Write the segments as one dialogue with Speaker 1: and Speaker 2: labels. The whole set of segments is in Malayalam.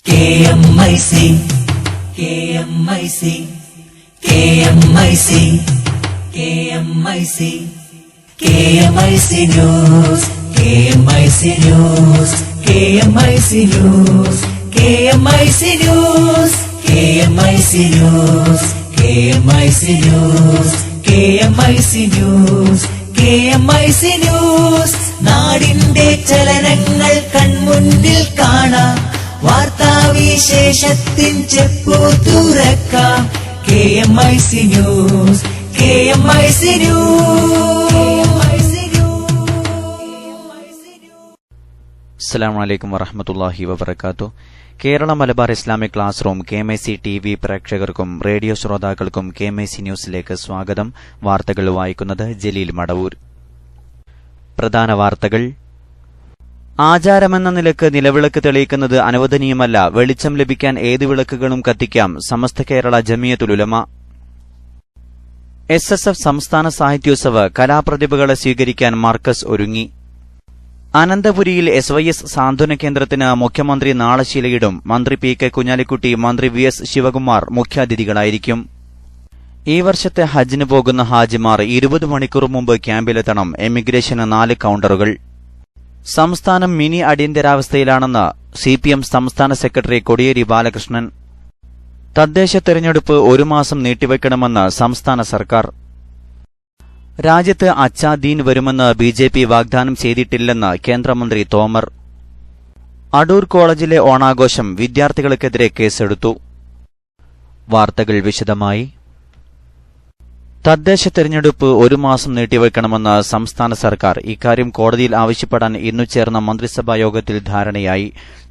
Speaker 1: KMIC News, നാടിന്റെ ചലനങ്ങൾ കൺമുന്നിൽ കാണാം, വാർത്താവിശേഷത്തിൻ ചെപ്പു തുറക്കാം. KMIC News.
Speaker 2: അസ്സലാമു അലൈക്കും വറഹ്മത്തുള്ളാഹി വബറകാതുഹു. Kerala Malabar Islamic class room KMIC TV പ്രേക്ഷകർക്കും റേഡിയോ ശ്രോതാക്കൾക്കും KMIC ന്യൂസിലേക്ക് സ്വാഗതം. വാർത്തകൾ വായിക്കുന്നത് ജലീൽ മടവൂർ. പ്രധാന വാർത്തകൾ. ആചാരമെന്ന നിലക്ക് നിലവിളക്ക് തെളിയിക്കുന്നത് അനുവദനീയമല്ല. വെളിച്ചം ലഭിക്കാൻ ഏത് വിളക്കുകളും കത്തിക്കാം. സമസ്ത കേരള ജമിയത്തുൽ ഉലമ. SSF സംസ്ഥാന സാഹിത്യോത്സവ് കലാപ്രതിഭകളെ സ്വീകരിക്കാൻ മർക്കസ് ഒരുങ്ങി. അനന്തപുരിയിൽ SYS സാന്ത്വന കേന്ദ്രത്തിന് മുഖ്യമന്ത്രി നാളെ ശിലയിടും. മന്ത്രി PK കുഞ്ഞാലിക്കുട്ടി, മന്ത്രി VS ശിവകുമാർ മുഖ്യാതിഥികളായിരിക്കും. ഈ വർഷത്തെ ഹജ്ജിന് പോകുന്ന ഹാജിമാർ 20 മണിക്കൂർ മുമ്പ് ക്യാമ്പിലെത്തണം. എമിഗ്രേഷന് 4 കൌണ്ടറുകൾ. സംസ്ഥാനം മിനി അടിയന്തരാവസ്ഥയിലാണെന്ന് CPM സംസ്ഥാന സെക്രട്ടറി കോടിയേരി ബാലകൃഷ്ണൻ. തദ്ദേശ തെരഞ്ഞെടുപ്പ് 1 മാസം നീട്ടിവെക്കണമെന്ന് സംസ്ഥാന സർക്കാർ. രാജ്യത്ത് അച്ഛാ ദീൻ വരുമെന്ന് BJP വാഗ്ദാനം ചെയ്തിട്ടില്ലെന്ന് കേന്ദ്രമന്ത്രി തോമർ. അടൂർ കോളേജിലെ ഓണാഘോഷം, വിദ്യാർത്ഥികൾക്കെതിരെ കേസെടുത്തു. വാർത്തകൾ വിശദമായി. തദ്ദേശ തെരഞ്ഞെടുപ്പ് 1 മാസം നീട്ടിവെക്കണമെന്ന് സംസ്ഥാന സർക്കാർ. ഇക്കാര്യം കോടതിയിൽ ആവശ്യപ്പെടാൻ ഇന്നു ചേർന്ന മന്ത്രിസഭാ യോഗത്തിൽ ധാരണയായി.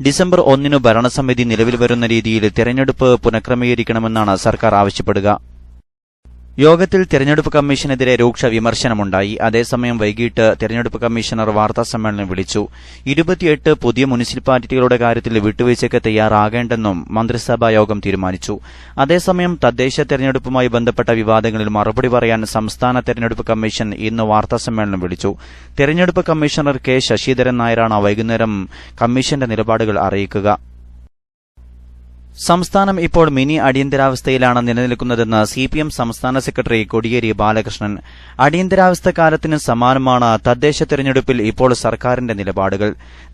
Speaker 2: ഡിസംബർ 1 ഭരണസമിതി നിലവിൽ വരുന്ന രീതിയിൽ തെരഞ്ഞെടുപ്പ് പുനഃക്രമീകരിക്കണമെന്നാണ് സർക്കാർ ആവശ്യപ്പെടുക. യോഗത്തിൽ തെരഞ്ഞെടുപ്പ് കമ്മീഷനെതിരെ രൂക്ഷ വിമർശനമുണ്ടായി. അതേസമയം വൈകിട്ട് തെരഞ്ഞെടുപ്പ് കമ്മീഷണർ വാർത്താസമ്മേളനം വിളിച്ചു. 28 പുതിയ മുനിസിപ്പാലിറ്റികളുടെ കാര്യത്തിൽ വിട്ടുവീഴ്ചയ്ക്ക് തയ്യാറാകേണ്ടെന്നും മന്ത്രിസഭാ യോഗം തീരുമാനിച്ചു. അതേസമയം തദ്ദേശ തെരഞ്ഞെടുപ്പുമായി ബന്ധപ്പെട്ട വിവാദങ്ങളിൽ മറുപടി പറയാൻ സംസ്ഥാന തെരഞ്ഞെടുപ്പ് കമ്മീഷൻ ഇന്ന് വാർത്താസമ്മേളനം വിളിച്ചു. തെരഞ്ഞെടുപ്പ് കമ്മീഷണർ K ശശിധരൻ നായരാണ് വൈകുന്നേരം കമ്മീഷന്റെ നിലപാടുകൾ അറിയിക്കുക. സംസ്ഥാനം ഇപ്പോൾ മിനി അടിയന്തരാവസ്ഥയിലാണ് നിലനിൽക്കുന്നതെന്ന് CPM സംസ്ഥാന സെക്രട്ടറി കോടിയേരി ബാലകൃഷ്ണൻ. അടിയന്തരാവസ്ഥ കാലത്തിന് സമാനമാണ് തദ്ദേശ തെരഞ്ഞെടുപ്പിൽ ഇപ്പോൾ സർക്കാരിന്റെ നിലപാടുകൾ.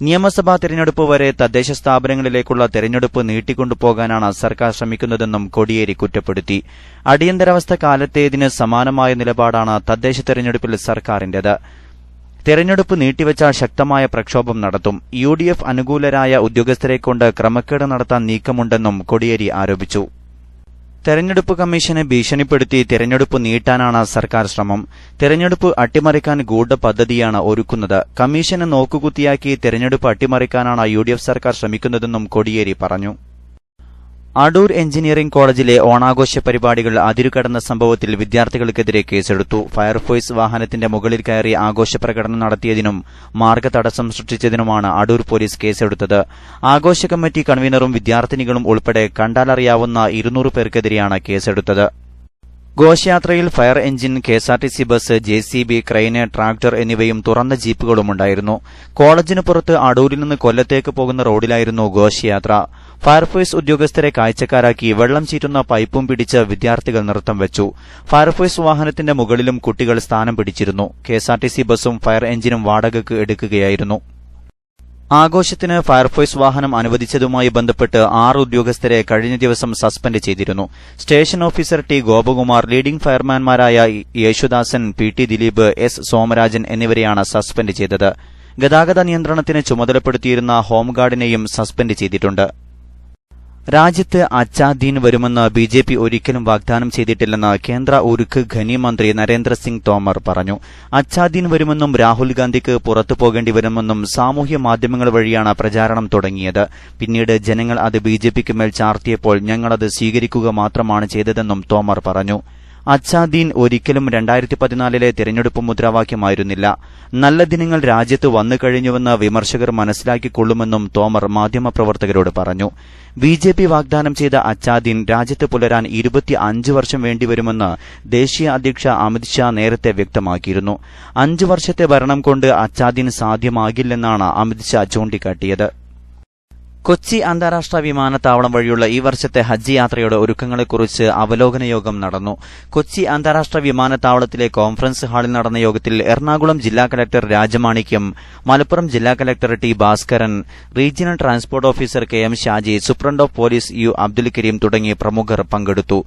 Speaker 2: നിയമസഭാ തെരഞ്ഞെടുപ്പ് വരെ തദ്ദേശ സ്ഥാപനങ്ങളിലേക്കുള്ള തെരഞ്ഞെടുപ്പ് നീട്ടിക്കൊണ്ടുപോകാനാണ് സർക്കാർ ശ്രമിക്കുന്നതെന്നും കോടിയേരി കുറ്റപ്പെടുത്തി. അടിയന്തരാവസ്ഥ കാലത്തേതിന് സമാനമായ നിലപാടാണ് തദ്ദേശ തെരഞ്ഞെടുപ്പിൽ സർക്കാരിന്റേത്. തെരഞ്ഞെടുപ്പ് നീട്ടിവെച്ചാൽ ശക്തമായ പ്രക്ഷോഭം നടത്തും. UDF അനുകൂലരായ ഉദ്യോഗസ്ഥരെക്കൊണ്ട് ക്രമക്കേട് നടത്താൻ നീക്കമുണ്ടെന്നും കോടിയേരി ആരോപിച്ചു. തെരഞ്ഞെടുപ്പ് കമ്മീഷനെ ഭീഷണിപ്പെടുത്തി തെരഞ്ഞെടുപ്പ് നീട്ടാനാണ് സർക്കാർ ശ്രമം. തെരഞ്ഞെടുപ്പ് അട്ടിമറിക്കാൻ ഗൂഢപദ്ധതിയാണ് ഒരുക്കുന്നത്. കമ്മീഷനെ നോക്കുകുത്തിയാക്കി തെരഞ്ഞെടുപ്പ് അട്ടിമറിക്കാനാണ് UDF സർക്കാർ ശ്രമിക്കുന്നതെന്നും കോടിയേരി പറഞ്ഞു. അടൂർ എഞ്ചിനീയറിംഗ് കോളേജിലെ ഓണാഘോഷ പരിപാടികൾ അതിരുകടന്ന സംഭവത്തിൽ വിദ്യാർത്ഥികൾക്കെതിരെ കേസെടുത്തു. ഫയർഫോഴ്സ് വാഹനത്തിന്റെ മുകളിൽ കയറി ആഘോഷ പ്രകടനം നടത്തിയതിനും മാർഗതടസ്സം സൃഷ്ടിച്ചതിനുമാണ് അടൂർ പോലീസ് കേസെടുത്തത്. ആഘോഷ കമ്മിറ്റി കൺവീനറും വിദ്യാർത്ഥിനികളും ഉൾപ്പെടെ കണ്ടാലറിയാവുന്ന 200 പേർക്കെതിരെയാണ് കേസെടുത്തത്. ഘോഷയാത്രയിൽ fire engine, KSRTC bus, JCB, crane, tractor എന്നിവയും തുറന്ന ജീപ്പുകളുമുണ്ടായിരുന്നു. കോളേജിന് പുറത്ത് അടൂരിൽ നിന്ന് കൊല്ലത്തേക്ക് പോകുന്ന റോഡിലായിരുന്നു ഘോഷയാത്ര. ഫയർഫോഴ്സ് ഉദ്യോഗസ്ഥരെ കാഴ്ചക്കാരാക്കി വെള്ളം ചീറ്റുന്ന പൈപ്പും പിടിച്ച് വിദ്യാർത്ഥികൾ നൃത്തം വെച്ചു. ഫയർഫോഴ്സ് വാഹനത്തിന്റെ മുകളിലും കുട്ടികൾ സ്ഥാനം പിടിച്ചിരുന്നു. KSRTC ബസും ഫയർ എഞ്ചിനും വാടകയ്ക്ക് എടുക്കുകയായിരുന്നു. ആഘോഷത്തിന് ഫയർഫോഴ്സ് വാഹനം അനുവദിച്ചതുമായി ബന്ധപ്പെട്ട് 6 ഉദ്യോഗസ്ഥരെ കഴിഞ്ഞ ദിവസം സസ്പെൻഡ് ചെയ്തിരുന്നു. Station officer T Gopakumar, leading ഫയർമാൻമാരായ യേശുദാസൻ, PT ദിലീപ്, S സോമരാജൻ എന്നിവരെയാണ് സസ്പെൻഡ് ചെയ്തത്. ഗതാഗത നിയന്ത്രണത്തിന് ചുമതലപ്പെടുത്തിയിരുന്ന ഹോംഗാർഡിനെയും സസ്പെൻഡ് ചെയ്തിട്ടുണ്ട്. രാജ്യത്ത് അച്ഛാ ദീൻ വരുമെന്ന് BJP ഒരിക്കലും വാഗ്ദാനം ചെയ്തിട്ടില്ലെന്ന് കേന്ദ്ര ഉരുക്ക് ഖനി മന്ത്രി നരേന്ദ്രസിംഗ് തോമർ പറഞ്ഞു. അച്ഛാ ദീൻ വരുമെന്നും രാഹുൽ ഗാന്ധിക്ക് പുറത്തു പോകേണ്ടി വരുമെന്നും സാമൂഹ്യ മാധ്യമങ്ങൾ വഴിയാണ് പ്രചാരണം തുടങ്ങിയത്. പിന്നീട് ജനങ്ങൾ അത് BJPക്ക് മേൽ ചാർത്തിയപ്പോൾ ഞങ്ങളത് സ്വീകരിക്കുക മാത്രമാണ് ചെയ്തതെന്നും തോമർ പറഞ്ഞു. അച്ഛാ ദീൻ ഒരിക്കലും 2014 തെരഞ്ഞെടുപ്പ് മുദ്രാവാക്യമായിരുന്നില്ല. നല്ല ദിനങ്ങൾ രാജ്യത്ത് വന്നുകഴിഞ്ഞുവെന്ന് വിമർശകർ മനസ്സിലാക്കിക്കൊള്ളുമെന്നും തോമർ മാധ്യമപ്രവർത്തകരോട് പറഞ്ഞു. BJP വാഗ്ദാനം ചെയ്ത അച്ഛാ ദീൻ രാജ്യത്ത് പുലരാൻ 25 വർഷം വേണ്ടിവരുമെന്ന് ദേശീയ അധ്യക്ഷ അമിത് ഷാ നേരത്തെ വ്യക്തമാക്കിയിരുന്നു. 5 വർഷത്തെ ഭരണം കൊണ്ട് അച്ഛാ ദീൻ സാധ്യമാകില്ലെന്നാണ് അമിത് ഷാ ചൂണ്ടിക്കാട്ടിയത്. കൊച്ചി അന്താരാഷ്ട്ര വിമാനത്താവളം വഴിയുള്ള ഈ വർഷത്തെ ഹജ്ജ് യാത്രയുടെ ഒരുക്കങ്ങളെക്കുറിച്ച് അവലോകന യോഗം നടന്നു. കൊച്ചി അന്താരാഷ്ട്ര വിമാനത്താവളത്തിലെ കോൺഫറൻസ് ഹാളിൽ നടന്ന യോഗത്തിൽ എറണാകുളം ജില്ലാ കലക്ടർ രാജമാണിക്യം, മലപ്പുറം ജില്ലാ collector T Bhaskaran, regional transport officer K M Shaji, superintendent of police U Abdul Kareem തുടങ്ങിയ പ്രമുഖർ പങ്കെടുത്തു.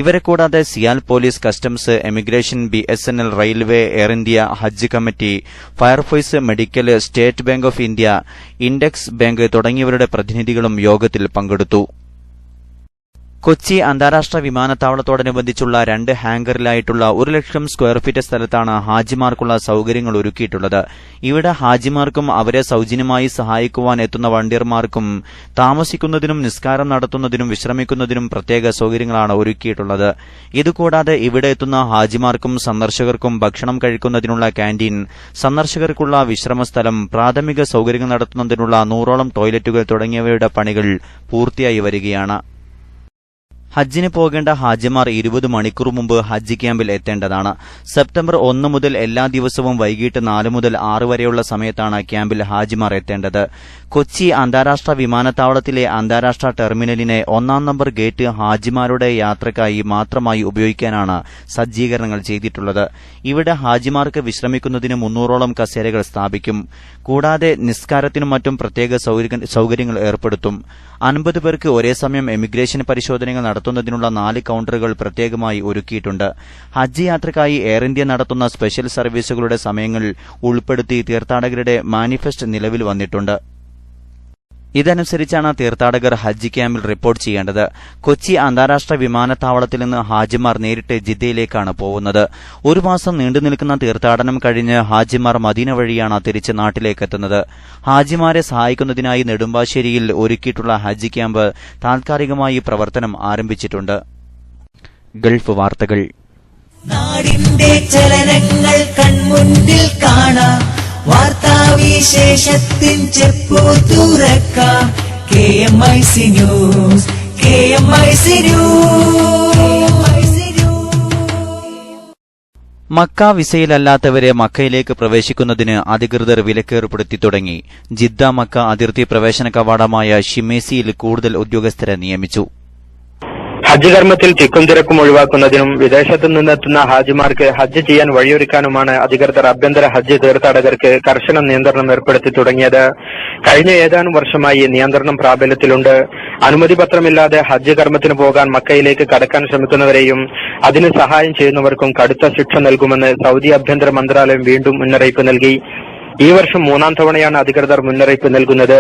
Speaker 2: ഇവരെ കൂടാതെ CIAL police, customs, emigration, BSNL, railway, Air India, ഹജ്ജ് committee, fire force, medical, State Bank of India, index bank തുടങ്ങിയവരുടെ പ്രതിനിധികളും യോഗത്തിൽ പങ്കെടുത്തു. കൊച്ചി അന്താരാഷ്ട്ര വിമാനത്താവളത്തോടനുബന്ധിച്ചുള്ള 2 ഹാങ്കറിലായിട്ടുള്ള 1,00,000 സ്ക്വയർ ഫീറ്റ് സ്ഥലത്താണ് ഹാജിമാർക്കുള്ള സൌകര്യങ്ങൾ ഒരുക്കിയിട്ടുള്ളത്. ഇവിടെ ഹാജിമാർക്കും അവരെ സൌജന്യമായി സഹായിക്കുവാൻ എത്തുന്ന വണ്ടിയർമാർക്കും താമസിക്കുന്നതിനും നിസ്കാരം നടത്തുന്നതിനും വിശ്രമിക്കുന്നതിനും പ്രത്യേക സൌകര്യങ്ങളാണ് ഒരുക്കിയിട്ടുള്ളത്. ഇതുകൂടാതെ ഇവിടെ എത്തുന്ന ഹാജിമാർക്കും സന്ദർശകർക്കും ഭക്ഷണം കഴിക്കുന്നതിനുള്ള ക്യാന്റീൻ, സന്ദർശകർക്കുള്ള വിശ്രമസ്ഥലം, പ്രാഥമിക സൌകര്യങ്ങൾ നടത്തുന്നതിനുള്ള 100ഓളം ടോയ്ലറ്റുകൾ തുടങ്ങിയവയുടെ പണികൾ പൂർത്തിയായി വരികയാണ്. ഹജ്ജിന് പോകേണ്ട ഹാജിമാർ 20 മണിക്കൂർ മുമ്പ് ഹജ്ജ് ക്യാമ്പിൽ എത്തേണ്ടതാണ്. സെപ്റ്റംബർ 1 മുതൽ എല്ലാ ദിവസവും വൈകിട്ട് 4 മുതൽ 6 വരെയുള്ള സമയത്താണ് ക്യാമ്പിൽ ഹാജിമാർ എത്തേണ്ടത്. കൊച്ചി അന്താരാഷ്ട്ര വിമാനത്താവളത്തിലെ അന്താരാഷ്ട്ര ടെർമിനലിനെ 1-ാം നമ്പർ ഗേറ്റ് ഹാജിമാരുടെ യാത്രയ്ക്കായി മാത്രമായി ഉപയോഗിക്കാനാണ് സജ്ജീകരണങ്ങൾ ചെയ്തിട്ടുള്ളത്. ഇവിടെ ഹാജിമാർക്ക് വിശ്രമിക്കുന്നതിന് 300ഓളം കസേരകൾ സ്ഥാപിക്കും. കൂടാതെ നിസ്കാരത്തിനും മറ്റും പ്രത്യേക സൌകര്യങ്ങൾ ഏർപ്പെടുത്തും. 50 പേർക്ക് ഒരേ സമയം എമിഗ്രേഷൻ പരിശോധനകൾ നടത്തുന്നതിനുള്ള 4 കൌണ്ടറുകൾ പ്രത്യേകമായി ഒരുക്കിയിട്ടുണ്ട്. ഹജ്ജ് യാത്രയ്ക്കായി എയർ ഇന്ത്യ നടത്തുന്ന സ്പെഷ്യൽ സർവീസുകളുടെ സമയങ്ങൾ ഉൾപ്പെടുത്തി തീർത്ഥാടകരുടെ മാനിഫെസ്റ്റ് നിലവിൽ വന്നിട്ടുണ്ട്. ഇതനുസരിച്ചാണ് തീർത്ഥാടകർ ഹജ്ജ് ക്യാമ്പിൽ റിപ്പോർട്ട് ചെയ്യേണ്ടത്. കൊച്ചി അന്താരാഷ്ട്ര വിമാനത്താവളത്തിൽ നിന്ന് ഹാജിമാർ നേരിട്ട് ജിദ്ദയിലേക്കാണ് പോകുന്നത്. 1 മാസം നീണ്ടുനിൽക്കുന്ന തീർത്ഥാടനം കഴിഞ്ഞ് ഹാജിമാർ മദീന വഴിയാണ് തിരിച്ച് നാട്ടിലേക്കെത്തുന്നത്. ഹാജിമാരെ സഹായിക്കുന്നതിനായി നെടുമ്പാശ്ശേരിയിൽ ഒരുക്കിയിട്ടുള്ള ഹജ്ജ് ക്യാമ്പ് താൽക്കാലികമായി പ്രവർത്തനം ആരംഭിച്ചിട്ടുണ്ട്. ഗൾഫ് വാർത്തകൾ.
Speaker 1: നാടിന്റെ ചലനങ്ങൾ കൺമുന്നിൽ കാണാം, വാർത്താവിശേഷത്തിൻ ചെപ്പു തുറക്കാം. KMIC news, KMIC news.
Speaker 2: Mecca വിസയിലല്ലാത്തവരെ മക്കയിലേക്ക് പ്രവേശിക്കുന്നതിന് അധികൃതർ വിലക്കേർപ്പെടുത്തി തുടങ്ങി. ജിദ്ദ മക്ക അതിർത്തി പ്രവേശന കവാടമായ ഷിമേസിയിൽ കൂടുതൽ ഉദ്യോഗസ്ഥരെ നിയമിച്ചു.
Speaker 3: ഹജ്ജ് കർമ്മത്തിൽ തിക്കും തിരക്കും ഒഴിവാക്കുന്നതിനും വിദേശത്തു നിന്നെത്തുന്ന ഹാജിമാർക്ക് ഹജ്ജ് ചെയ്യാൻ വഴിയൊരുക്കാനുമാണ് അധികൃതർ ആഭ്യന്തര ഹജ്ജ് തീർത്ഥാടകർക്ക് കർശന നിയന്ത്രണം ഏർപ്പെടുത്തി തുടങ്ങിയത്. കഴിഞ്ഞ ഏതാനും വർഷമായി നിയന്ത്രണം പ്രാബല്യത്തിലുണ്ട്. അനുമതി പത്രമില്ലാതെ ഹജ്ജ് കർമ്മത്തിന് പോകാൻ മക്കയിലേക്ക് കടക്കാൻ ശ്രമിക്കുന്നവരെയും അതിന് സഹായം ചെയ്യുന്നവർക്കും കടുത്ത ശിക്ഷ നൽകുമെന്ന് സൗദി ആഭ്യന്തര മന്ത്രാലയം വീണ്ടും മുന്നറിയിപ്പ് നൽകി. ഈ വർഷം 3-ാം തവണയാണ് അധികൃതർ മുന്നറിയിപ്പ് നൽകുന്നത്.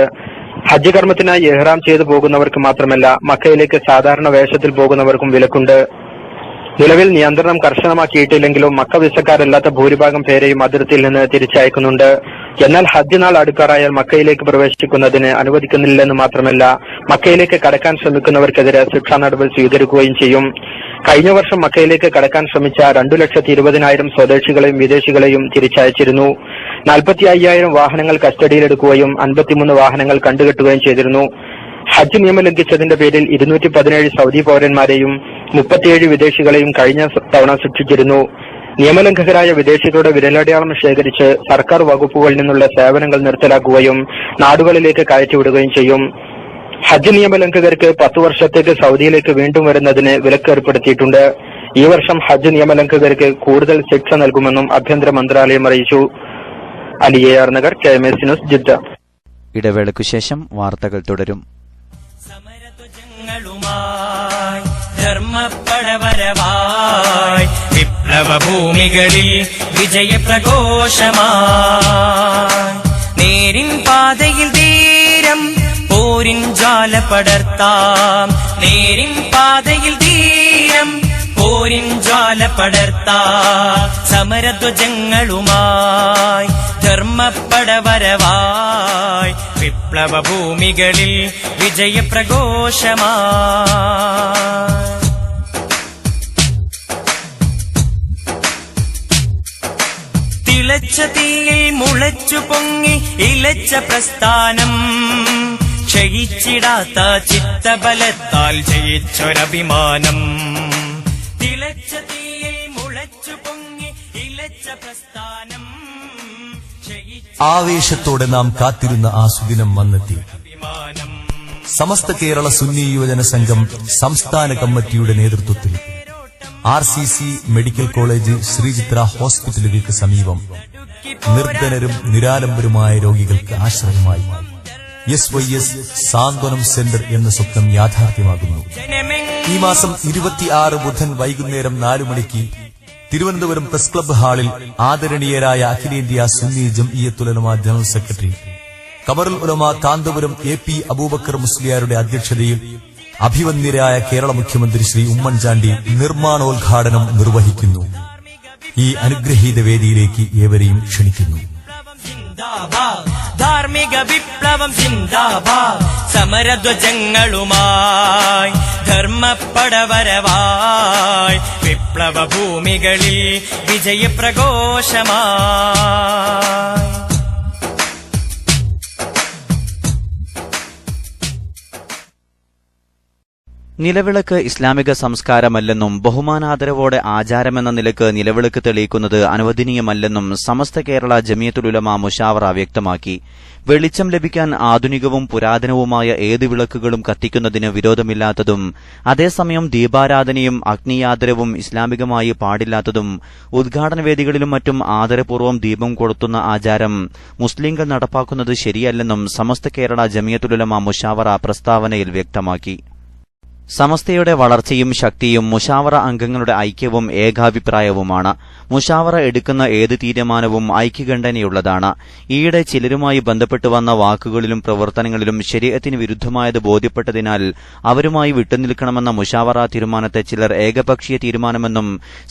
Speaker 3: ഹജ്ജ് കർമ്മത്തിനായി ഇഹ്റാം ചെയ്തു പോകുന്നവർക്ക് മാത്രമല്ല, മക്കയിലേക്ക് സാധാരണ വേഷത്തിൽ പോകുന്നവർക്കും വിലക്കുണ്ട്. നിലവിൽ നിയന്ത്രണം കർശനമാക്കിയിട്ടില്ലെങ്കിലും മക്ക വിസക്കാരല്ലാത്ത ഭൂരിഭാഗം പേരെയും അതിർത്തിയിൽ നിന്ന് തിരിച്ചയക്കുന്നുണ്ട്. എന്നാൽ ഹജ്ജ് നാൾ അടുക്കാറായാൽ മക്കയിലേക്ക് പ്രവേശിക്കുന്നതിന് അനുവദിക്കുന്നില്ലെന്ന് മാത്രമല്ല, മക്കയിലേക്ക് കടക്കാൻ ശ്രമിക്കുന്നവർക്കെതിരെ ശിക്ഷാ നടപടി സ്വീകരിക്കുകയും ചെയ്യും. കഴിഞ്ഞ വർഷം മക്കയിലേക്ക് കടക്കാൻ ശ്രമിച്ച 2,20,000 സ്വദേശികളെയും വിദേശികളെയും തിരിച്ചയച്ചിരുന്നു. 45,000 വാഹനങ്ങൾ കസ്റ്റഡിയിലെടുക്കുകയും 53 വാഹനങ്ങൾ കണ്ടുകെട്ടുകയും ചെയ്തിരുന്നു. ഹജ്ജ് നിയമം ലംഘിച്ചതിന്റെ പേരിൽ 217 സൗദി പൌരന്മാരെയും 37 വിദേശികളെയും കഴിഞ്ഞ തവണ ശിക്ഷിച്ചിരുന്നു. നിയമലംഘകരായ വിദേശികളുടെ വിരലടയാളം ശേഖരിച്ച് സർക്കാർ വകുപ്പുകളിൽ നിന്നുള്ള സേവനങ്ങൾ നിർത്തലാക്കുകയും നാടുകളിലേക്ക് കയറ്റിവിടുകയും ചെയ്യും. ഹജ്ജ് നിയമലംഘകർക്ക് 10 വർഷത്തേക്ക് സൗദിയിലേക്ക് വീണ്ടും വരുന്നതിന് വിലക്ക് ഏർപ്പെടുത്തിയിട്ടുണ്ട്. ഈ വർഷം ഹജ്ജ് നിയമലംഘകർക്ക് കൂടുതൽ ശിക്ഷ നൽകുമെന്നും ആഭ്യന്തര മന്ത്രാലയം അറിയിച്ചു. Aliyar Nagar, KMIC news, Jeddah.
Speaker 2: ഇടവേളയ്ക്കു ശേഷം വാർത്തകൾ തുടരും.
Speaker 4: ധർമ്മപ്പടവരവായി വിപ്ലവഭൂമികളിൽ വിജയപ്രഘോഷമായി നേരിൻ പാതയിൽ ധീരം പോരിൻ ജ്വാല പടർത്താം. നേരിൻ പാതയിൽ ധീരം പോരിൻ ജ്വാല പടർത്താം. സമരധ്വജങ്ങളുമായി ധർമ്മപ്പടവരവായി വിപ്ലവഭൂമികളിൽ വിജയപ്രഘോഷമായി തിളച്ച തീയിൽ മുളച്ചു പൊങ്ങി ഇലച്ച പ്രസ്ഥാനം. ക്ഷയിച്ചിടാത്ത ചിത്തബലത്താൽ ജയിച്ചൊരഭിമാനം. തിളച്ച തീയിൽ മുളച്ചു പൊങ്ങി ഇലച്ച പ്രസ്ഥാനം.
Speaker 5: ആവേശത്തോടെ നാം കാത്തിരുന്ന ആ സുദിനം വന്നെത്തി. സമസ്ത കേരള സുന്നി യുവജന സംഘം സംസ്ഥാന കമ്മിറ്റിയുടെ നേതൃത്വത്തിൽ RCC മെഡിക്കൽ കോളേജ് ശ്രീചിത്ര ഹോസ്പിറ്റലുകൾക്ക് സമീപം നിർധനരും നിരാലംബരുമായ രോഗികൾക്ക് ആശ്രയമായി SYS സാന്ത്വനം സെന്റർ എന്ന സ്വപ്നം യാഥാർത്ഥ്യമാകുന്നു. ഈ മാസം 26 ബുധൻ വൈകുന്നേരം 4 മണിക്ക് തിരുവനന്തപുരം പ്രസ് ക്ലബ്ബ് ഹാളിൽ ആദരണീയരായ അഖിലേന്ത്യാ സുന്നി ജംഇയ്യത്തുൽ ഉലമ ജനറൽ സെക്രട്ടറി ഖമറുൽ ഉലമ കാന്തപുരം AP അബൂബക്കർ മുസ്ലിയാരുടെ അധ്യക്ഷതയിൽ അഭിവന്ദ്യരായ കേരള മുഖ്യമന്ത്രി ശ്രീ ഉമ്മൻചാണ്ടി നിർമ്മാണോദ്ഘാടനം നിർവഹിക്കുന്നു. ഈ അനുഗ്രഹീത വേദിയിലേക്ക് ഏവരെയും ക്ഷണിക്കുന്നു.
Speaker 4: ധാർമ്മിക വിപ്ലവം സിന്ദാബാദ്, സമരധ്വജങ്ങളുമായി ധർമ്മപ്പടവരവായി വിപ്ലവ ഭൂമികളിൽ വിജയപ്രഘോഷമായി.
Speaker 2: നിലവിളക്ക് ഇസ്ലാമിക സംസ്കാരമല്ലെന്നും ബഹുമാനാദരവോടെ ആചാരമെന്ന നിലക്ക് നിലവിളക്ക് തെളിയിക്കുന്നത് അനുവദനീയമല്ലെന്നും സമസ്ത കേരള ജമിയത്തുൽ ഉലമ മുശാവറ വ്യക്തമാക്കി. വെളിച്ചം ലഭിക്കാൻ ആധുനികവും പുരാതനവുമായ ഏത് വിളക്കുകളും കത്തിക്കുന്നതിന് വിരോധമില്ലാത്തതും അതേസമയം ദീപാരാധനയും അഗ്നിയാദരവും ഇസ്ലാമികമായി പാടില്ലാത്തതും ഉദ്ഘാടനവേദികളിലും മറ്റും ആദരപൂർവ്വം ദീപം കൊളുത്തുന്ന ആചാരം മുസ്ലിംകൾ നടപ്പാക്കുന്നത് ശരിയല്ലെന്നും സമസ്ത കേരള ജമിയത്തുൽ ഉലമ മുശാവറ പ്രസ്താവനയിൽ വ്യക്തമാക്കി. സമസ്തയുടെ വളർച്ചയും ശക്തിയും മുശാവറ അംഗങ്ങളുടെ ഐക്യവും ഏകാഭിപ്രായവുമാണ്. മുശാവറ എടുക്കുന്ന ഏത് തീരുമാനവും ഐക്യകണ്ഠനയുള്ളതാണ്. ഈയിടെ ചിലരുമായി ബന്ധപ്പെട്ടു വന്ന വാക്കുകളിലും പ്രവർത്തനങ്ങളിലും ശരീഅത്തിന് വിരുദ്ധമായത് ബോധ്യപ്പെട്ടതിനാൽ അവരുമായി വിട്ടുനിൽക്കണമെന്ന മുശാവറ തീരുമാനത്തെ ചിലർ ഏകപക്ഷീയ തീരുമാനമെന്നും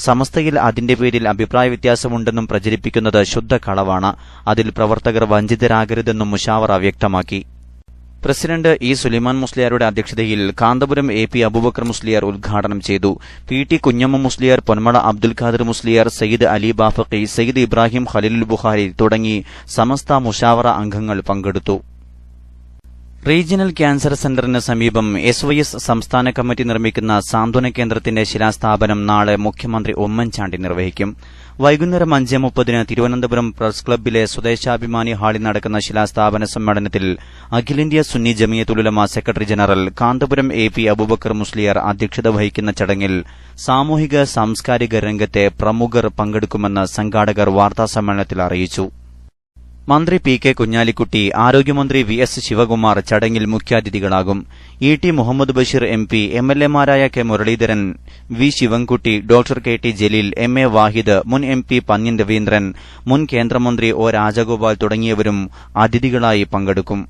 Speaker 2: സമസ്തയിൽ അതിന്റെ പേരിൽ അഭിപ്രായ വ്യത്യാസമുണ്ടെന്നും പ്രചരിപ്പിക്കുന്നത് ശുദ്ധ കളവാണ്. അതിൽ പ്രവർത്തകർ വഞ്ചിതരാകരുതെന്നും മുശാവറ വ്യക്തമാക്കി. പ്രസിഡന്റ് ഇ സുലൈമാൻ മുസ്ലിയാരുടെ അധ്യക്ഷതയിൽ കാന്തപുരം AP അബൂബക്കർ മുസ്ലിയാർ ഉദ്ഘാടനം ചെയ്തു. PT കുഞ്ഞമ്മ മുസ്ലിയാർ, പൊന്മള അബ്ദുൽ ഖാദർ മുസ്ലിയാർ, സയ്യിദ് അലി ബാഫഖി, സയ്യിദ് ഇബ്രാഹിം ഖലീലുൽ ബുഖാരി തുടങ്ങി സമസ്ത മുശാവറ അംഗങ്ങൾ പങ്കെടുത്തു. റീജിയണൽ ക്യാൻസർ സെന്ററിന് സമീപം SYS സംസ്ഥാന കമ്മിറ്റി നിർമ്മിക്കുന്ന സാന്ത്വന കേന്ദ്രത്തിന്റെ ശിലാസ്ഥാപനം നാളെ മുഖ്യമന്ത്രി ഉമ്മൻചാണ്ടി നിർവഹിക്കും. വൈകുന്നേരം 5:30 തിരുവനന്തപുരം പ്രസ് ക്ലബ്ബിലെ സ്വദേശാഭിമാനി ഹാളിൽ നടക്കുന്ന ശിലാസ്ഥാപന സമ്മേളനത്തിൽ അഖിലേന്ത്യാ Sunni Jamiyyathul Ulama secretary general Kanthapuram AP Aboobacker Musliyar അധ്യക്ഷത വഹിക്കുന്ന ചടങ്ങിൽ സാമൂഹിക സാംസ്കാരിക രംഗത്തെ പ്രമുഖർ പങ്കെടുക്കുമെന്ന് സംഘാടകർ വാർത്താസമ്മേളനത്തിൽ അറിയിച്ചു. മന്ത്രി PK കുഞ്ഞാലിക്കുട്ടി, ആരോഗ്യമന്ത്രി VS ശിവകുമാർ ചടങ്ങിൽ മുഖ്യാതിഥികളാകും. ET മുഹമ്മദ് ബഷീർ MP, MLAമാരായ K Muraleedharan, V Sivankutty, doctor KT Jaleel, MA Wahid, മുൻ MP പന്ന്യൻ രവീന്ദ്രൻ, മുൻ കേന്ദ്രമന്ത്രി O രാജഗോപാൽ തുടങ്ങിയവരും അതിഥികളായി പങ്കെടുക്കും.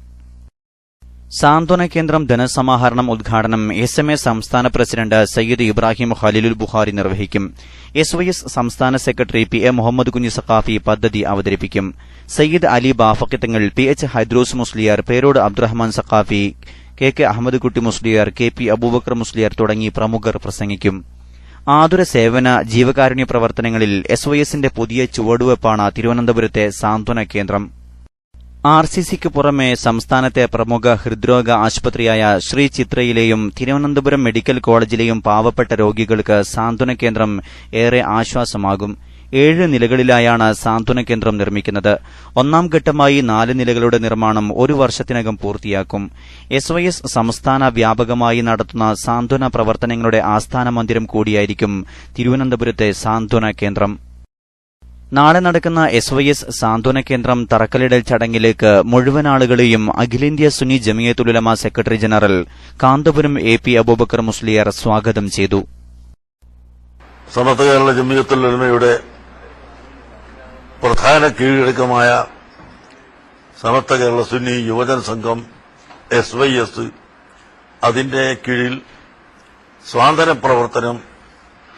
Speaker 2: സാന്ത്വന കേന്ദ്രം ധനസമാഹരണം ഉദ്ഘാടനം SMA സംസ്ഥാന പ്രസിഡന്റ് സയ്യിദ് ഇബ്രാഹിം ഖലീലുൽ ബുഖാരി നിർവഹിക്കും. SYS സംസ്ഥാന സെക്രട്ടറി PA മുഹമ്മദ് കുഞ്ഞി സഖാഫി പദ്ധതി അവതരിപ്പിക്കും. സയ്യിദ് അലി ബാഫഖി തങ്ങൾ, PH ഹൈദ്രൂസ് മുസ്ലിയാർ, പേരോട് അബ്ദുറഹ്മാൻ സഖാഫി, KK അഹമ്മദ് കുട്ടി മുസ്ലിയാർ, KP അബൂബക്കർ മുസ്ലിയാർ തുടങ്ങി പ്രമുഖർ പ്രസംഗിക്കും. ആതുര സേവന ജീവകാരുണ്യ പ്രവർത്തനങ്ങളിൽ SYSന്റെ പുതിയ ചുവടുവെപ്പാണ് തിരുവനന്തപുരത്തെ സാന്ത്വന കേന്ദ്രം. RCCക്ക് പുറമെ സംസ്ഥാനത്തെ പ്രമുഖ ഹൃദ്രോഗ ആശുപത്രിയായ ശ്രീ ചിത്രയിലെയും തിരുവനന്തപുരം മെഡിക്കൽ കോളേജിലെയും പാവപ്പെട്ട രോഗികൾക്ക് സാന്ത്വന കേന്ദ്രം ഏറെ ആശ്വാസമാകും. 7 നിലകളിലായാണ് സാന്ത്വന കേന്ദ്രം നിർമ്മിക്കുന്നത്. 1ാം ഘട്ടമായി 4 നിലകളുടെ നിർമ്മാണം 1 വർഷത്തിനകം പൂർത്തിയാക്കും. SYS സംസ്ഥാന വ്യാപകമായി നടത്തുന്ന സാന്ത്വന പ്രവർത്തനങ്ങളുടെ ആസ്ഥാന മന്ദിരം കൂടിയായിരിക്കും തിരുവനന്തപുരത്തെ സാന്ത്വന കേന്ദ്രം. നാളെ നടക്കുന്ന SYS സാന്ത്വന കേന്ദ്രം തറക്കല്ലിടൽ ചടങ്ങിലേക്ക് മുഴുവൻ ആളുകളെയും അഖിലേന്ത്യാ Sunni Jamiyyathul Ulama secretary general Kanthapuram AP Aboobacker Musliyar സ്വാഗതം ചെയ്തു.
Speaker 6: സമസ്ത കേരള ജമിയത്തുൽ ഉലമയുടെ പ്രധാന കീഴ്ഘടകമായ സമസ്ത കേരള സുന്നി യുവജന സംഘം SYS അതിന്റെ കീഴിൽ സ്വാതന്ത്ര്യ പ്രവർത്തനം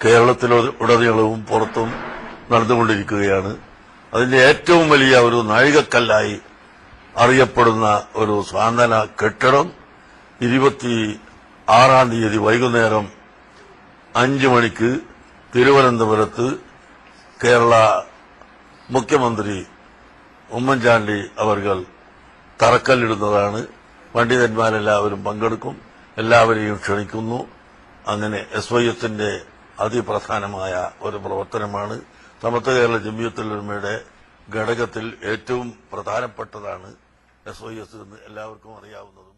Speaker 6: കേരളത്തിലുടനീളവും പുറത്തും നടന്നുകൊണ്ടിരിക്കുകയാണ്. അതിന്റെ ഏറ്റവും വലിയ ഒരു നാഴികക്കല്ലായി അറിയപ്പെടുന്ന ഒരു സ്വാതന്ത്ര്യ കെട്ടിടം 26-ാം തീയതി വൈകുന്നേരം 5 മണിക്ക് തിരുവനന്തപുരത്ത് കേരള മുഖ്യമന്ത്രി ഉമ്മൻചാണ്ടി അവർകൾ തറക്കല്ലിടുന്നതാണ്. പണ്ഡിതന്മാരെല്ലാവരും പങ്കെടുക്കും. എല്ലാവരെയും ക്ഷണിക്കുന്നു. അങ്ങനെ SYSന്റെ അതിപ്രധാനമായ ഒരു പ്രവർത്തനമാണ്. സമസ്ത കേരള ജമിയത്തുൽ ഉലമയുടെ ഘടകത്തിൽ ഏറ്റവും പ്രധാനപ്പെട്ടതാണ് SYS എന്ന് എല്ലാവർക്കും അറിയാവുന്നതും.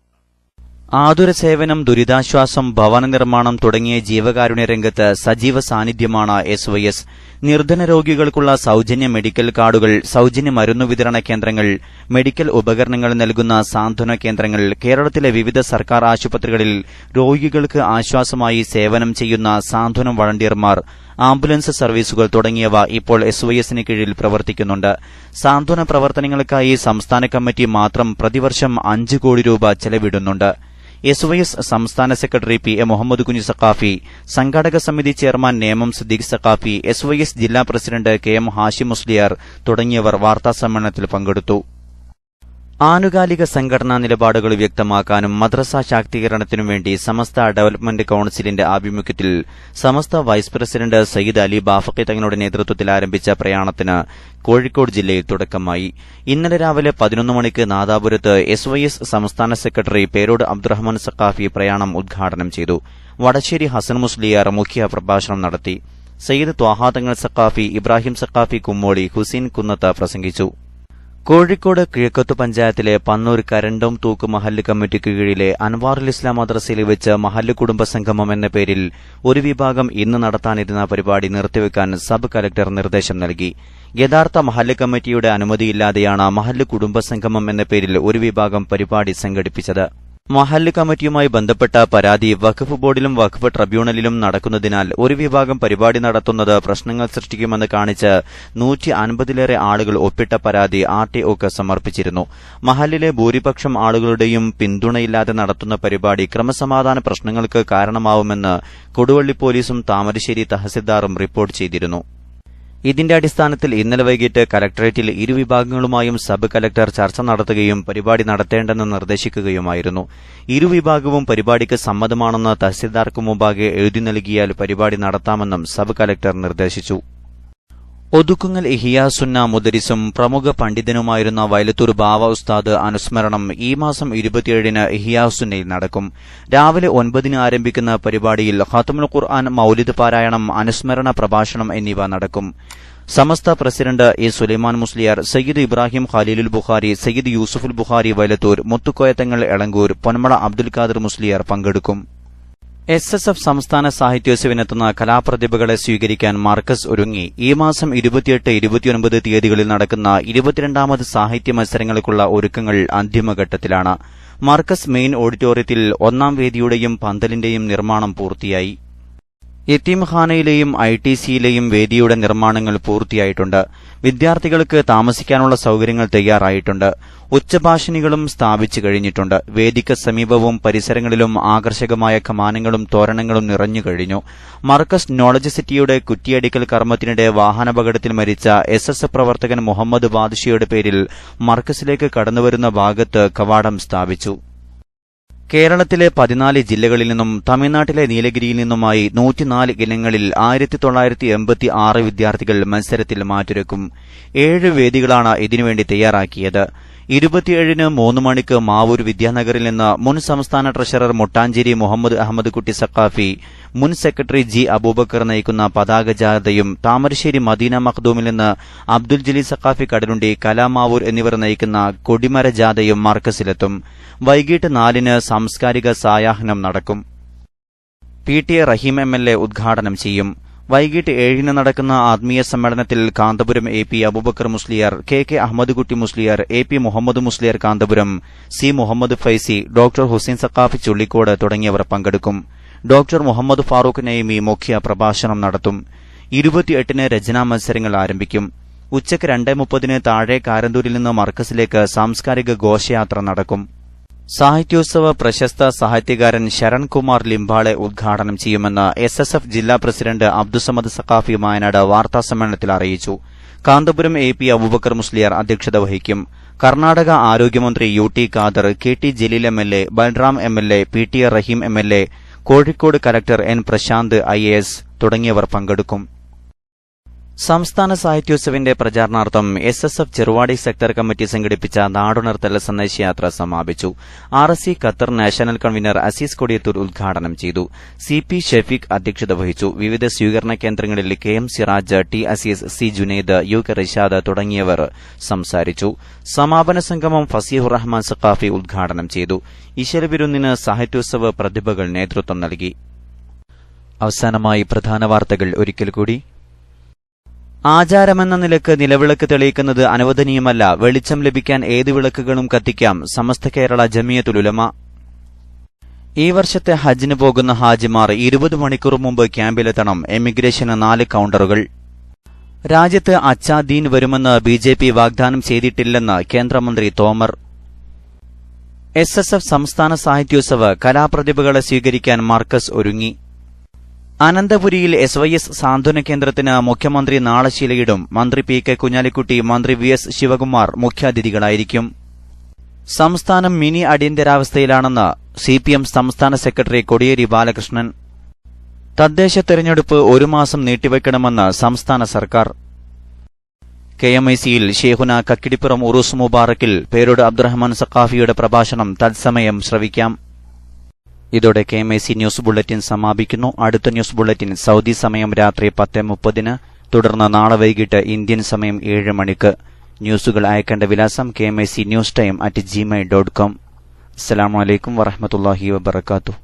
Speaker 2: ആതുര സേവനം, ദുരിതാശ്വാസം, ഭവന നിർമ്മാണം തുടങ്ങിയ ജീവകാരുണ്യ രംഗത്ത് സജീവ സാന്നിധ്യമാണ് SYS. നിർധന രോഗികൾക്കുള്ള സൌജന്യ മെഡിക്കൽ കാർഡുകൾ, സൌജന്യ മരുന്നു വിതരണ കേന്ദ്രങ്ങൾ, മെഡിക്കൽ ഉപകരണങ്ങൾ നൽകുന്ന സാന്ത്വന കേന്ദ്രങ്ങൾ, കേരളത്തിലെ വിവിധ സർക്കാർ ആശുപത്രികളിൽ രോഗികൾക്ക് ആശ്വാസമായി സേവനം ചെയ്യുന്ന സാന്ത്വനം വളണ്ടിയർമാർ, ആംബുലൻസ് സർവീസുകൾ തുടങ്ങിയവ ഇപ്പോൾ SYSന് കീഴിൽ പ്രവർത്തിക്കുന്നുണ്ട്. സാന്ത്വന പ്രവർത്തനങ്ങൾക്കായി സംസ്ഥാന കമ്മിറ്റി മാത്രം പ്രതിവർഷം 5 കോടി രൂപ ചെലവിടുന്നുണ്ട്. SYS സംസ്ഥാന സെക്രട്ടറി PA മുഹമ്മദ് കുഞ്ഞി സഖാഫി, സംഘാടക സമിതി ചെയർമാൻ നേമം സിദ്ദീഖ് സഖാഫി, SYS ജില്ലാ പ്രസിഡന്റ് KM ഹാഷിം മുസ്ലിയാർ തുടങ്ങിയവർ വാർത്താസമ്മേളനത്തിൽ പങ്കെടുത്തു. ആനുകാലിക സംഘടനാ നിലപാടുകൾ വ്യക്തമാക്കാനും മദ്രസ ശാക്തീകരണത്തിനും വേണ്ടി സമസ്ത ഡെവലപ്മെന്റ് കൌൺസിലിന്റെ ആഭിമുഖ്യത്തിൽ സമസ്ത വൈസ് പ്രസിഡന്റ് സയ്യിദ് അലി ബാഫഖി തങ്ങളുടെ നേതൃത്വത്തിൽ ആരംഭിച്ച പ്രയാണത്തിന് കോഴിക്കോട് ജില്ലയിൽ തുടക്കമായി. ഇന്നലെ രാവിലെ 11 മണിക്ക് നാദാപുരത്ത് SYS സംസ്ഥാന സെക്രട്ടറി പേരോട് അബ്ദുറഹ്മാൻ സഖാഫി പ്രയാണം ഉദ്ഘാടനം ചെയ്തു. വടശ്ശേരി ഹസൻ മുസ്ലിയാർ മുഖ്യ പ്രഭാഷണം നടത്തി. സയ്യിദ് ത്വാഹാ തങ്ങൾ സഖാഫി, ഇബ്രാഹിം സഖാഫി കുമ്മോളി, ഹുസൈൻ കുന്നത്ത് പ്രസംഗിച്ചു. കോഴിക്കോട് കിഴക്കത്തു പഞ്ചായത്തിലെ പന്നൂർ കരണ്ടം തൂക്ക് മഹല്ല് കമ്മിറ്റിക്ക് കീഴിലെ അൻവാറുൽ ഇസ്ലാം മദ്രസയിൽ വെച്ച് മഹല്ല് കുടുംബ സംഗമം എന്ന പേരിൽ ഒരു വിഭാഗം ഇന്ന് നടത്താനിരുന്ന പരിപാടി നിർത്തിവെക്കാൻ സബ് കലക്ടർ നിർദ്ദേശം നൽകി. യഥാർത്ഥ മഹല്ല് കമ്മിറ്റിയുടെ അനുമതിയില്ലാതെയാണ് മഹല്ല് കുടുംബ സംഗമം എന്ന പേരിൽ ഒരു വിഭാഗം പരിപാടി സംഘടിപ്പിച്ചത്. മഹല്ല് കമ്മിറ്റിയുമായി ബന്ധപ്പെട്ട പരാതി വഖഫ് ബോർഡിലും വഖഫ് ട്രിബ്യൂണലിലും നടക്കുന്നതിനാൽ ഒരു വിഭാഗം പരിപാടി നടത്തുന്നത് പ്രശ്നങ്ങൾ സൃഷ്ടിക്കുമെന്ന് കാണിച്ച് 150-ലേറെ ആളുകൾ ഒപ്പിട്ട പരാതി RTOക്ക് സമർപ്പിച്ചിരുന്നു. മഹല്ലിലെ ഭൂരിപക്ഷം ആളുകളുടെയും പിന്തുണയില്ലാതെ നടത്തുന്ന പരിപാടി ക്രമസമാധാന പ്രശ്നങ്ങൾക്ക് കാരണമാവുമെന്ന് കൊടുവള്ളി പോലീസും താമരശ്ശേരി തഹസിൽദാറും റിപ്പോർട്ട് ചെയ്തിരുന്നു. ഇതിന്റെ അടിസ്ഥാനത്തിൽ ഇന്നലെ വൈകിട്ട് കലക്ടറേറ്റിൽ ഇരുവിഭാഗങ്ങളുമായും സബ് കലക്ടർ ചർച്ച നടത്തുകയും പരിപാടി നടത്തേണ്ടെന്ന് നിർദ്ദേശിക്കുകയുമായിരുന്നു. ഇരുവിഭാഗവും പരിപാടിക്ക് സമ്മതമാണെന്ന് തഹസിൽദാർക്ക് മുമ്പാകെ എഴുതി നൽകിയാൽ പരിപാടി നടത്താമെന്നും സബ് കലക്ടർ നിർദ്ദേശിച്ചു. ഒതുക്കുങ്ങൽ ഇഹിയാസുന്ന മുദരിസും പ്രമുഖ പണ്ഡിതനുമായിരുന്ന വയലത്തൂർ ബാവ ഉസ്താദ് അനുസ്മരണം ഈ മാസം 27-ന് ഇഹിയാസുന്നയിൽ നടക്കും. രാവിലെ 9-ന് ആരംഭിക്കുന്ന പരിപാടിയിൽ ഖത്മുൽ ഖുർആൻ, മൌലിദ് പാരായണം, അനുസ്മരണ പ്രഭാഷണം എന്നിവ നടക്കും. സമസ്ത പ്രസിഡന്റ് A സുലൈമാൻ മുസ്ലിയാർ, സയ്യിദ് ഇബ്രാഹിം ഖലീലുൽ ബുഖാരി, സയ്യിദ് യൂസുഫുൽ ബുഖാരി വയലത്തൂർ, മുത്തുക്കോയത്തങ്ങൾ എളങ്കൂർ, പൊന്മള അബ്ദുൽ ഖാദർ മുസ്ലിയാർ പങ്കെടുക്കും. SSF സംസ്ഥാന സാഹിത്യോത്സവത്തിനെത്തുന്ന കലാപ്രതിഭകളെ സ്വീകരിക്കാൻ മാർക്കസ് ഒരുങ്ങി. ഈ മാസം 28, 29 തീയതികളിൽ നടക്കുന്ന 22ാമത് സാഹിത്യ മത്സരങ്ങൾക്കുള്ള ഒരുക്കങ്ങൾ അന്തിമഘട്ടത്തിലാണ്. മാർക്കസ് മെയിൻ ഓഡിറ്റോറിയത്തിൽ 1ാം വേദിയുടെയും പന്തലിന്റെയും നിർമ്മാണം പൂർത്തിയായി. യത്തീംഖാനയിലെയും ITCയിലെയും വേദിയുടെ നിർമ്മാണങ്ങൾ പൂർത്തിയായിട്ടുണ്ട്. വിദ്യാർത്ഥികൾക്ക് താമസിക്കാനുള്ള സൌകര്യങ്ങൾ തയ്യാറായിട്ടുണ്ട്. ഉച്ചഭാഷിണികളും സ്ഥാപിച്ചു കഴിഞ്ഞിട്ടുണ്ട്. വേദിക്ക് സമീപവും പരിസരങ്ങളിലും ആകർഷകമായ കമാനങ്ങളും തോരണങ്ങളും നിറഞ്ഞു കഴിഞ്ഞു. മർക്കസ് നോളജ് സിറ്റിയുടെ കുറ്റിയടിക്കൽ കർമ്മത്തിനിടെ വാഹനാപകടത്തിൽ മരിച്ച SSF പ്രവർത്തകൻ മുഹമ്മദ് ബാദ്ഷിയുടെ പേരിൽ മർക്കസിലേക്ക് കടന്നുവരുന്ന ഭാഗത്ത് കവാടം സ്ഥാപിച്ചു. കേരളത്തിലെ 14 ജില്ലകളിൽ നിന്നും തമിഴ്നാട്ടിലെ നീലഗിരിയിൽ നിന്നുമായി 104 ഇനങ്ങളിൽ 1986 വിദ്യാർത്ഥികൾ മത്സരത്തിൽ മാറ്റുരക്കും. 7 വേദികളാണ് ഇതിനുവേണ്ടി തയ്യാറാക്കിയത്. 27-ന് 3 മണിക്ക് മാവൂർ വിദ്യാനഗറിൽ നിന്ന് മുൻ സംസ്ഥാന ട്രഷറർ മുട്ടാഞ്ചേരി മുഹമ്മദ് അഹമ്മദ് കുട്ടി സഖാഫി, മുൻ സെക്രട്ടറി G അബൂബക്കർ നയിക്കുന്ന പതാക ജാഥയും താമരശ്ശേരി മദീന മഖ്ദൂമിൽ നിന്ന് അബ്ദുൽ ജലീൽ സഖാഫി കടലുണ്ടി, കലാമാവൂർ എന്നിവർ നയിക്കുന്ന കൊടിമര ജാഥയും മാർക്കസിലെത്തും. വൈകിട്ട് 4-ന് സാംസ്കാരിക സായാഹ്നം നടക്കും. PTA റഹീം MLA ഉദ്ഘാടനം ചെയ്യും. വൈകിട്ട് 7-ന് നടക്കുന്ന ആത്മീയ സമ്മേളനത്തിൽ Kanthapuram AP Aboobacker Musliyar, KK Ahammad Kutty Musliyar, AP Muhammad Musliyar Kanthapuram, C Muhammad Faizy, doctor Hussain Saqafi Chullikode തുടങ്ങിയവർ പങ്കെടുക്കും. ഡോക്ടർ മുഹമ്മദ് ഫാറൂഖ് നൈമി മുഖ്യ പ്രഭാഷണം നടത്തും. 28-ന് രചനാ മത്സരങ്ങൾ ആരംഭിക്കും. ഉച്ചയ്ക്ക് 2:30-ന് താഴെ കാരന്തൂരിൽ നിന്ന് മർക്കസിലേക്ക് സാംസ്കാരിക ഘോഷയാത്ര നടക്കും. സാഹിത്യോത്സവ പ്രശസ്ത സാഹിത്യകാരൻ ശരൺ കുമാർ ലിംബാളെ ഉദ്ഘാടനം ചെയ്യുമെന്ന് SSF ജില്ലാ പ്രസിഡന്റ് അബ്ദുസമദ് സഖാഫി മായനാട് വാർത്താസമ്മേളനത്തിൽ അറിയിച്ചു. കാന്തപുരം AP അബൂബക്കർ മുസ്ലിയാർ അധ്യക്ഷത വഹിക്കും. കർണാടക ആരോഗ്യമന്ത്രി UT Khader, KT Jaleel MLA, Balram MLA, PTA Raheem MLA, Kozhikode collector N Prashanth IAS തുടങ്ങിയവർ പങ്കെടുക്കും. സംസ്ഥാന സാഹിത്യോത്സവിന്റെ പ്രചാരണാർത്ഥം SSF ചെറുവാടി സെക്ടർ കമ്മിറ്റി സംഘടിപ്പിച്ച നാടുണർത്തൽ സന്ദേശയാത്ര സമാപിച്ചു. RSC Qatar national convener Azeez Kodiyathur ഉദ്ഘാടനം ചെയ്തു. CP ഷെഫീഖ് അധ്യക്ഷത വഹിച്ചു. വിവിധ സ്വീകരണ കേന്ദ്രങ്ങളിൽ KM Siraj, T Azeez, C Junaid, UK Rishad തുടങ്ങിയവർ സംസാരിച്ചു. സമാപന സംഗമം ഫസീഹുർ റഹ്മാൻ സഖാഫി ഉദ്ഘാടനം ചെയ്തു. ഈശ്വരവിരുന്നിന് സാഹിത്യോത്സവ പ്രതിഭകൾ നേതൃത്വം നൽകി. അവസാനമായി പ്രധാന വാർത്തകൾ ഒരിക്കൽ കൂടി. ആചാരമെന്ന നിലക്ക് നിലവിളക്ക് തെളിയിക്കുന്നത് അനുവദനീയമല്ല. വെളിച്ചം ലഭിക്കാൻ ഏത് വിളക്കുകളും കത്തിക്കാം. സമസ്ത കേരള ജമിയത്തുൽ ഉലമ. ഈ വർഷത്തെ ഹജ്ജിന് പോകുന്ന ഹാജിമാർ 20 മണിക്കൂർ മുമ്പ് ക്യാമ്പിലെത്തണം. എമിഗ്രേഷന് 4 കൌണ്ടറുകൾ. രാജ്യത്ത് അച്ഛാ ദീൻ വരുമെന്ന് BJP വാഗ്ദാനം ചെയ്തിട്ടില്ലെന്ന് കേന്ദ്രമന്ത്രി തോമർ. SSF സംസ്ഥാന സാഹിത്യോത്സവ് കലാപ്രതിഭകളെ സ്വീകരിക്കാൻ മാർക്കസ് ഒരുങ്ങി. അനന്തപുരിയിൽ SYS സാന്ത്വന കേന്ദ്രത്തിന് മുഖ്യമന്ത്രി നാളെ ശിലയിടും. മന്ത്രി PK കുഞ്ഞാലിക്കുട്ടി, മന്ത്രി VS ശിവകുമാർ മുഖ്യാതിഥികളായിരിക്കും. സംസ്ഥാനം മിനി അടിയന്തരാവസ്ഥയിലാണെന്ന് CPM സംസ്ഥാന സെക്രട്ടറി കോടിയേരി ബാലകൃഷ്ണൻ. തദ്ദേശ തെരഞ്ഞെടുപ്പ് 1 മാസം നീട്ടിവെക്കണമെന്ന് സംസ്ഥാന സർക്കാർ. KMICയിൽ ഷെയ്ഖുന കക്കിടിപ്പുറം ഉറൂസ് മുബാറക്കിൽ പേരോട് അബ്ദുറഹ്മാൻ സഖാഫിയുടെ പ്രഭാഷണം തത്സമയം ശ്രവിക്കാം. ഇതോടെ KMIC ന്യൂസ് ബുള്ളറ്റിൻ സമാപിക്കുന്നു. അടുത്ത ന്യൂസ് ബുള്ളറ്റിൻ സൌദി സമയം രാത്രി 10:30, തുടർന്ന് നാളെ വൈകിട്ട് ഇന്ത്യൻ സമയം 7 മണിക്ക്. ന്യൂസുകൾ അയക്കേണ്ട വിലാസം KMIC newstime@gmail.com. അസ്സലാമു അലൈക്കും വറഹ്മത്തുള്ളാഹി വബറകാതുഹു.